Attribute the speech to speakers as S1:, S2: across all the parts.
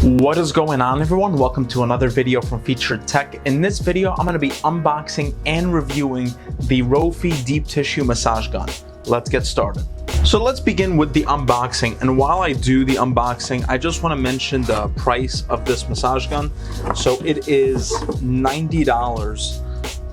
S1: What is going on, everyone? Welcome to another video from Featured Tech. In this video, I'm going to be unboxing and reviewing the Roffie Deep Tissue Massage Gun. Let's get started. So let's begin with the unboxing. And while I do the unboxing, I just want to mention the price of this massage gun. So it is $90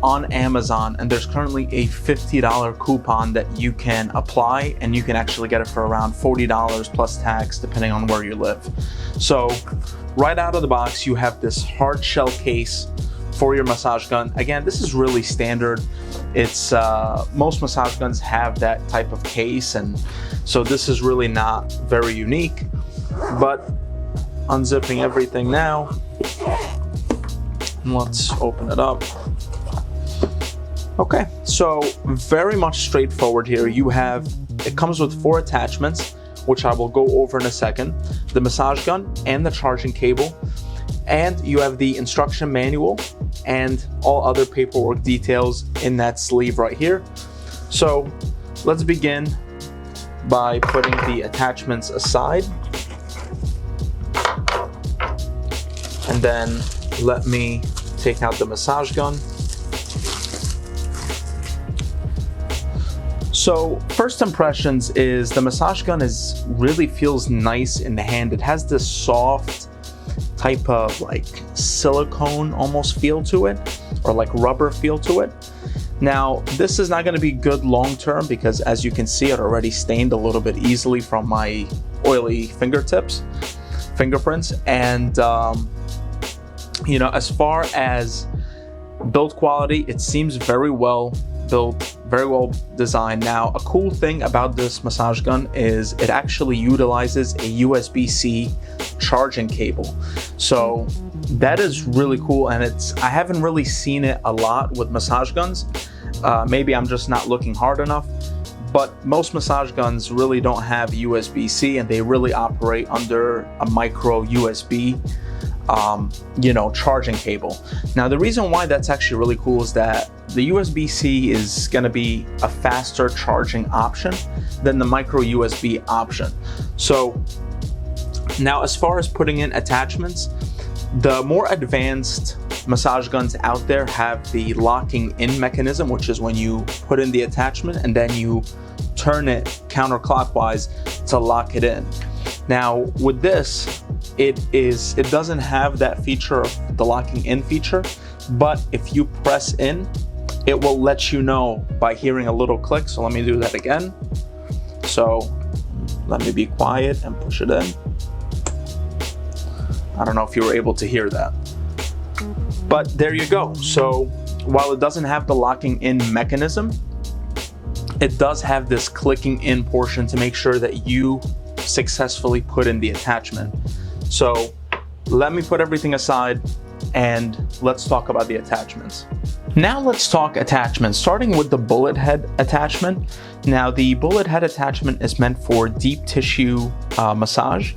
S1: on Amazon, and there's currently a $50 coupon that you can apply, and you can actually get it for around $40 plus tax depending on where you live. So right out of the box, you have this hard shell case for your massage gun. Again, this is really standard. It's most massage guns have that type of case, and so this is really not very unique. But unzipping everything now, let's open it up. Okay, so very much straightforward here. It comes with 4 attachments, which I will go over in a second, the massage gun and the charging cable, and you have the instruction manual and all other paperwork details in that sleeve right here. So let's begin by putting the attachments aside, and then let me take out the massage gun. So first impressions is the massage gun really feels nice in the hand. It has this soft type of like silicone almost feel to it, or like rubber feel to it. Now this is not going to be good long term because, as you can see, it already stained a little bit easily from my oily fingerprints. And you know, as far as build quality, it seems very well built, very well designed. Now, a cool thing about this massage gun is it actually utilizes a USB-C charging cable. So that is really cool, and I haven't really seen it a lot with massage guns. Maybe I'm just not looking hard enough, but most massage guns really don't have USB-C, and they really operate under a micro USB charging cable. Now, the reason why that's actually really cool is that the USB-C is going to be a faster charging option than the micro USB option. So now, as far as putting in attachments, the more advanced massage guns out there have the locking in mechanism, which is when you put in the attachment and then you turn it counterclockwise to lock it in. Now with this, it doesn't have that feature of the locking in feature, but if you press in, it will let you know by hearing a little click. So let me do that again. So let me be quiet and push it in. I don't know if you were able to hear that, but there you go. So while it doesn't have the locking in mechanism, it does have this clicking in portion to make sure that you successfully put in the attachment. So let me put everything aside and let's talk about the attachments. Now let's talk attachments, starting with the bullet head attachment. Now the bullet head attachment is meant for deep tissue massage.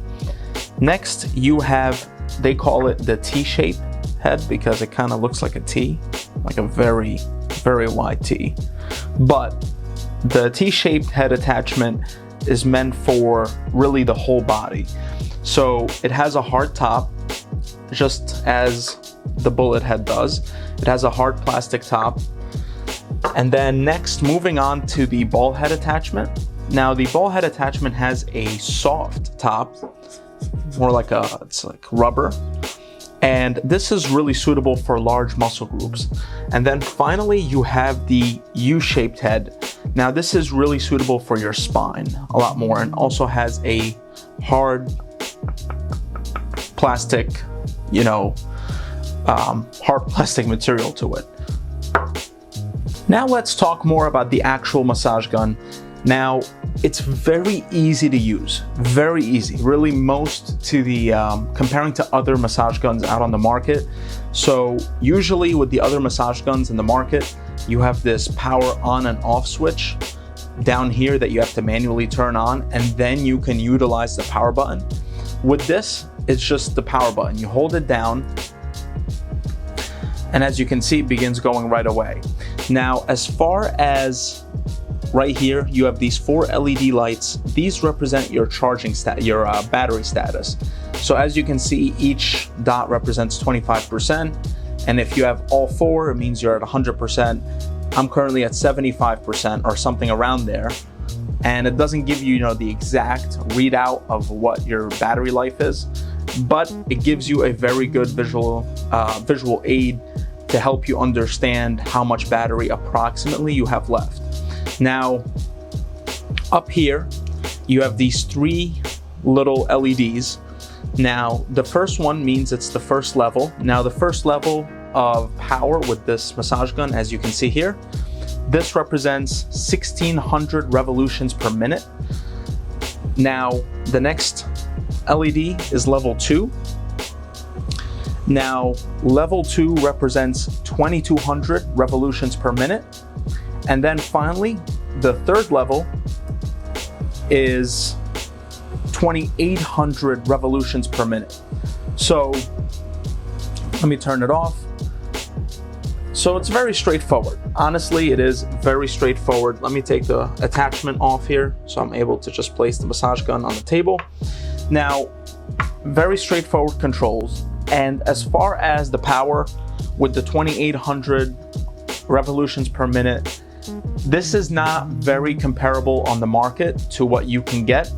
S1: Next you have, they call it the T-shaped head because it kind of looks like a T, like a very, very wide T. But the T-shaped head attachment is meant for really the whole body. So it has a hard top, just as the bullet head does. It has a hard plastic top. And then next, moving on to the ball head attachment. Now the ball head attachment has a soft top, more like it's like rubber. And this is really suitable for large muscle groups. And then finally, you have the U-shaped head. Now this is really suitable for your spine a lot more, and also has a hard plastic, hard plastic material to it. Now let's talk more about the actual massage gun. Now it's very easy to use, very easy, really, most to the comparing to other massage guns out on the market. So usually with the other massage guns in the market, you have this power on and off switch down here that you have to manually turn on, and then you can utilize the power button. With this, it's just the power button. You hold it down, and as you can see, it begins going right away. Now, as far as right here, you have these 4 LED lights. These represent your charging your battery status. So as you can see, each dot represents 25. And if you have all four, it means you're at 100%. I'm currently at 75% or something around there. And it doesn't give you, the exact readout of what your battery life is, but it gives you a very good visual aid to help you understand how much battery approximately you have left. Now, up here, you have these three little LEDs. Now, the first one means it's the first level. Now, the first level of power with this massage gun, as you can see here, this represents 1600 revolutions per minute. Now, the next LED is level 2. Now, level 2 represents 2200 revolutions per minute. And then finally, the third level is 2800 revolutions per minute. So let me turn it off. So it's very straightforward. Honestly, it is very straightforward. Let me take the attachment off here so I'm able to just place the massage gun on the table. Now, very straightforward controls. And as far as the power with the 2800 revolutions per minute, this is not very comparable on the market to what you can get,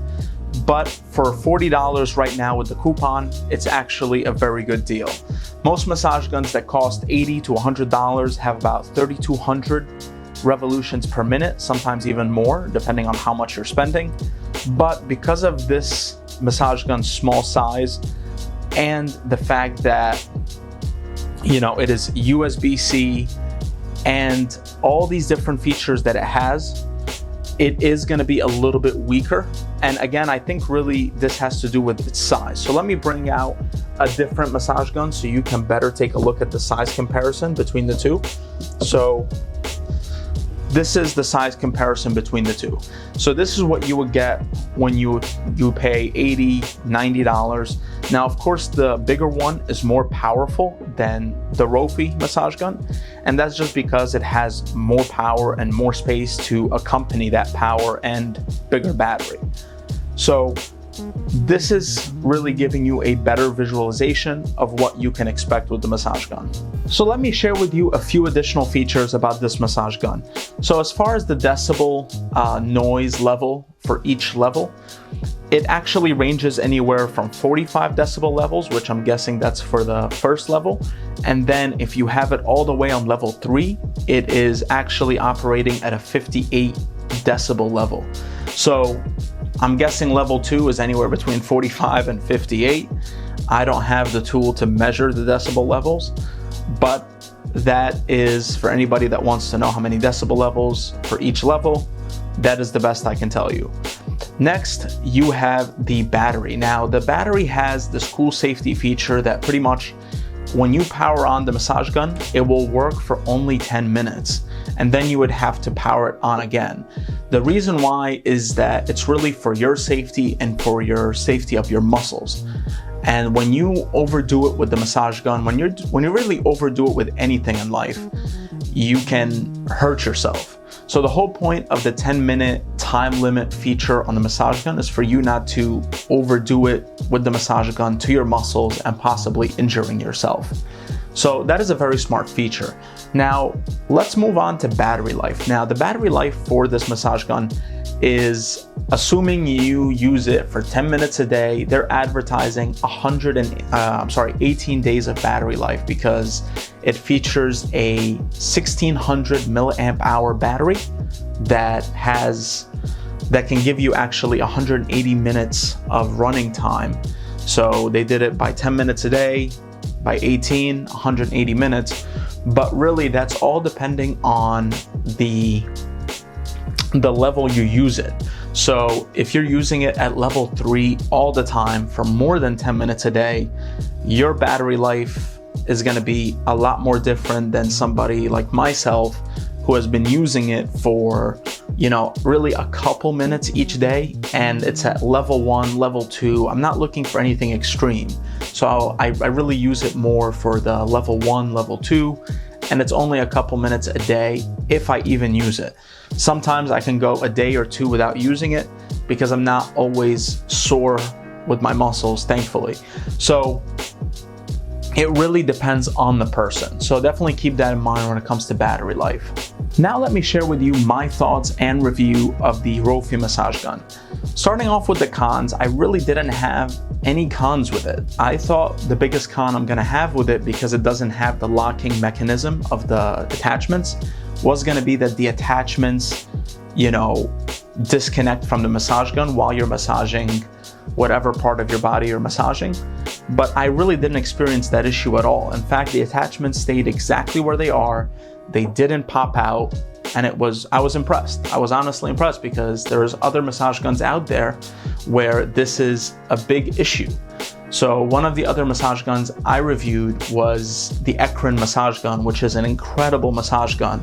S1: but for $40 right now with the coupon, it's actually a very good deal. Most massage guns that cost $80 to $100 have about 3,200 revolutions per minute, sometimes even more, depending on how much you're spending. But because of this massage gun's small size and the fact that, it is USB-C and all these different features that it has, it is going to be a little bit weaker. And again, I think really this has to do with its size. So let me bring out a different massage gun so you can better take a look at the size comparison between the two. So this is the size comparison between the two. So this is what you would get when you pay $80, $90. Now, of course, the bigger one is more powerful than the Roffie massage gun. And that's just because it has more power and more space to accompany that power and bigger battery. So this is really giving you a better visualization of what you can expect with the massage gun. So let me share with you a few additional features about this massage gun. So as far as the decibel noise level for each level, it actually ranges anywhere from 45 decibel levels, which I'm guessing that's for the first level. And then if you have it all the way on level 3, it is actually operating at a 58 decibel level. So I'm guessing level 2 is anywhere between 45 and 58. I don't have the tool to measure the decibel levels, but that is for anybody that wants to know how many decibel levels for each level. That is the best I can tell you. Next, you have the battery. Now, the battery has this cool safety feature that pretty much when you power on the massage gun, it will work for only 10 minutes, and then you would have to power it on again. The reason why is that it's really for your safety and for your safety of your muscles. And when you overdo it with the massage gun, when you really overdo it with anything in life, you can hurt yourself. So the whole point of the 10-minute time limit feature on the massage gun is for you not to overdo it with the massage gun to your muscles and possibly injuring yourself. So that is a very smart feature. Now, let's move on to battery life. Now, the battery life for this massage gun is, assuming you use it for 10 minutes a day, they're advertising 18 days of battery life because it features a 1600 milliamp hour battery that can give you actually 180 minutes of running time. So they did it by 10 minutes a day, by 180 minutes, but really that's all depending on the level you use it. So if you're using it at level 3 all the time for more than 10 minutes a day, your battery life is going to be a lot more different than somebody like myself who has been using it for, really a couple minutes each day, and it's at level 1, level 2. I'm not looking for anything extreme. So I really use it more for the level 1, level 2, and it's only a couple minutes a day if I even use it. Sometimes I can go a day or two without using it because I'm not always sore with my muscles, thankfully. So it really depends on the person. So definitely keep that in mind when it comes to battery life. Now let me share with you my thoughts and review of the Roffie Massage Gun. Starting off with the cons, I really didn't have any cons with it. I thought the biggest con I'm gonna have with it, because it doesn't have the locking mechanism of the attachments, was gonna be that the attachments, you know, disconnect from the massage gun while you're massaging whatever part of your body you're massaging. But I really didn't experience that issue at all. In fact, the attachments stayed exactly where they are. They didn't pop out, and I was impressed. I was honestly impressed, because there's other massage guns out there where this is a big issue. So one of the other massage guns I reviewed was the Ekrin Massage Gun, which is an incredible massage gun.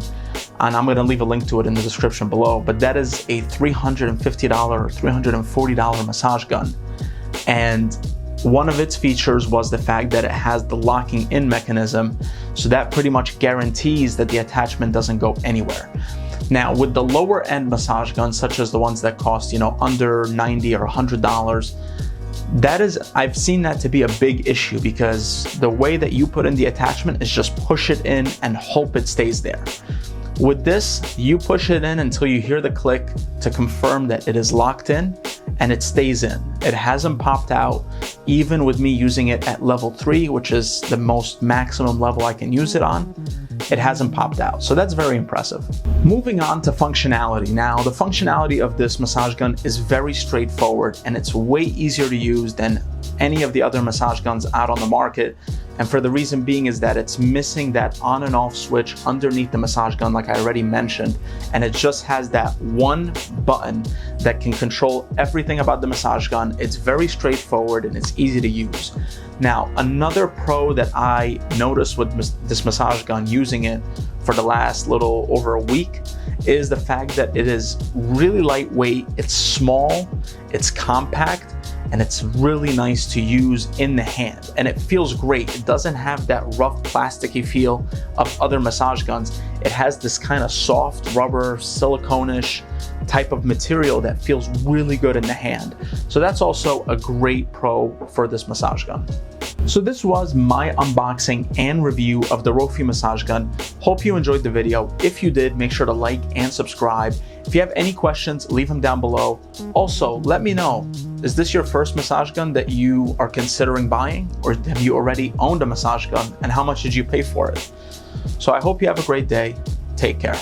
S1: And I'm gonna leave a link to it in the description below, but that is a $350 or $340 massage gun. And one of its features was the fact that it has the locking in mechanism. So that pretty much guarantees that the attachment doesn't go anywhere. Now, with the lower end massage guns, such as the ones that cost, you know, under $90 or $100, I've seen that to be a big issue, because the way that you put in the attachment is just push it in and hope it stays there. With this, you push it in until you hear the click to confirm that it is locked in, and it stays in. It hasn't popped out, even with me using it at level 3, which is the most maximum level I can use it on. It hasn't popped out, so that's very impressive. Moving on to functionality. Now, the functionality of this massage gun is very straightforward, and it's way easier to use than any of the other massage guns out on the market. And for the reason being is that it's missing that on and off switch underneath the massage gun, like I already mentioned, and it just has that one button that can control everything about the massage gun. It's very straightforward and it's easy to use. Now, another pro that I noticed with this massage gun, using it for the last little over a week, is the fact that it is really lightweight, it's small, it's compact, and it's really nice to use in the hand, and it feels great. It doesn't have that rough plasticky feel of other massage guns. It has this kind of soft rubber, silicone-ish type of material that feels really good in the hand. So that's also a great pro for this massage gun. So this was my unboxing and review of the Roffie Massage Gun. Hope you enjoyed the video. If you did, make sure to like and subscribe. If you have any questions, leave them down below. Also, let me know, is this your first massage gun that you are considering buying, or have you already owned a massage gun, and how much did you pay for it? So I hope you have a great day. Take care.